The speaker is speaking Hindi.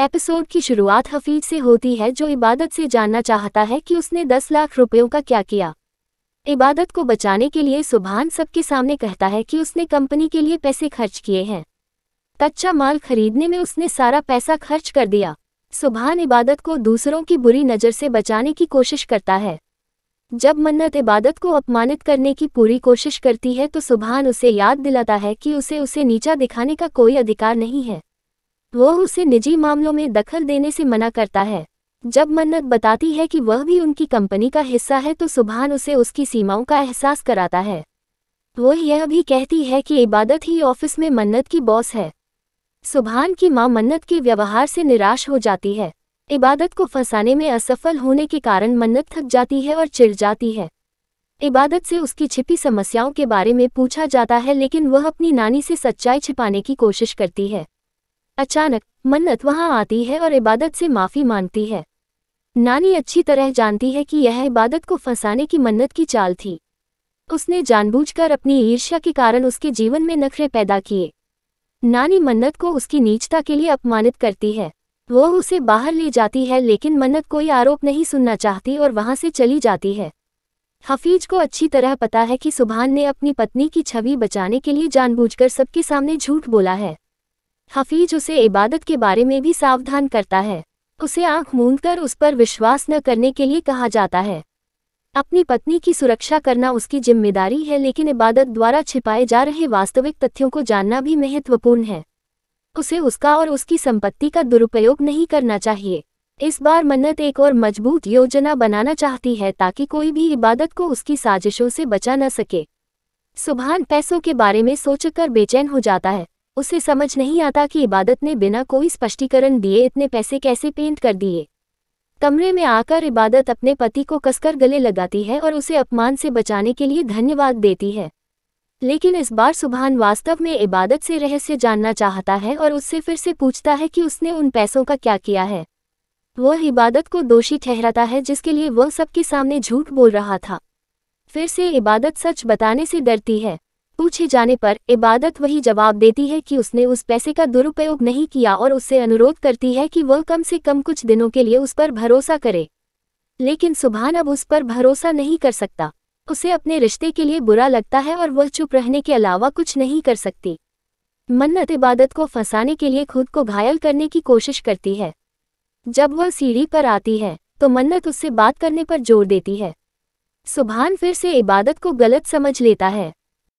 एपिसोड की शुरुआत हफीज से होती है, जो इबादत से जानना चाहता है कि उसने 10 लाख रुपयों का क्या किया। इबादत को बचाने के लिए सुभान सबके सामने कहता है कि उसने कंपनी के लिए पैसे खर्च किए हैं। कच्चा माल खरीदने में उसने सारा पैसा खर्च कर दिया। सुभान इबादत को दूसरों की बुरी नज़र से बचाने की कोशिश करता है। जब मन्नत इबादत को अपमानित करने की पूरी कोशिश करती है तो सुभान उसे याद दिलाता है कि उसे नीचा दिखाने का कोई अधिकार नहीं है। वो उसे निजी मामलों में दखल देने से मना करता है। जब मन्नत बताती है कि वह भी उनकी कंपनी का हिस्सा है तो सुभान उसे उसकी सीमाओं का एहसास कराता है। वो यह भी कहती है कि इबादत ही ऑफिस में मन्नत की बॉस है। सुभान की मां मन्नत के व्यवहार से निराश हो जाती है। इबादत को फंसाने में असफल होने के कारण मन्नत थक जाती है और चिढ़ जाती है। इबादत से उसकी छिपी समस्याओं के बारे में पूछा जाता है, लेकिन वह अपनी नानी से सच्चाई छिपाने की कोशिश करती है। अचानक मन्नत वहां आती है और इबादत से माफ़ी मांगती है। नानी अच्छी तरह जानती है कि यह इबादत को फंसाने की मन्नत की चाल थी। उसने जानबूझकर अपनी ईर्ष्या के कारण उसके जीवन में नखरे पैदा किए। नानी मन्नत को उसकी नीचता के लिए अपमानित करती है। वो उसे बाहर ले जाती है, लेकिन मन्नत कोई आरोप नहीं सुनना चाहती और वहां से चली जाती है। हफीज को अच्छी तरह पता है कि सुभान ने अपनी पत्नी की छवि बचाने के लिए जानबूझकर सबके सामने झूठ बोला है। हफीज उसे इबादत के बारे में भी सावधान करता है। उसे आंख मूंदकर उस पर विश्वास न करने के लिए कहा जाता है। अपनी पत्नी की सुरक्षा करना उसकी जिम्मेदारी है, लेकिन इबादत द्वारा छिपाए जा रहे वास्तविक तथ्यों को जानना भी महत्वपूर्ण है। उसे उसका और उसकी संपत्ति का दुरुपयोग नहीं करना चाहिए। इस बार मन्नत एक और मजबूत योजना बनाना चाहती है ताकि कोई भी इबादत को उसकी साजिशों से बचा न सके। सुभान पैसों के बारे में सोचकर बेचैन हो जाता है। उसे समझ नहीं आता कि इबादत ने बिना कोई स्पष्टीकरण दिए इतने पैसे कैसे पेंट कर दिए। कमरे में आकर इबादत अपने पति को कसकर गले लगाती है और उसे अपमान से बचाने के लिए धन्यवाद देती है। लेकिन इस बार सुभान वास्तव में इबादत से रहस्य जानना चाहता है और उससे फिर से पूछता है कि उसने उन पैसों का क्या किया है। वह इबादत को दोषी ठहराता है, जिसके लिए वह सबके सामने झूठ बोल रहा था। फिर से इबादत सच बताने से डरती है। पूछे जाने पर इबादत वही जवाब देती है कि उसने उस पैसे का दुरुपयोग नहीं किया और उससे अनुरोध करती है कि वह कम से कम कुछ दिनों के लिए उस पर भरोसा करे। लेकिन सुभान अब उस पर भरोसा नहीं कर सकता। उसे अपने रिश्ते के लिए बुरा लगता है और वह चुप रहने के अलावा कुछ नहीं कर सकती। मन्नत इबादत को फंसाने के लिए खुद को घायल करने की कोशिश करती है। जब वह सीढ़ी पर आती है तो मन्नत उससे बात करने पर जोर देती है। सुभान फिर से इबादत को गलत समझ लेता है।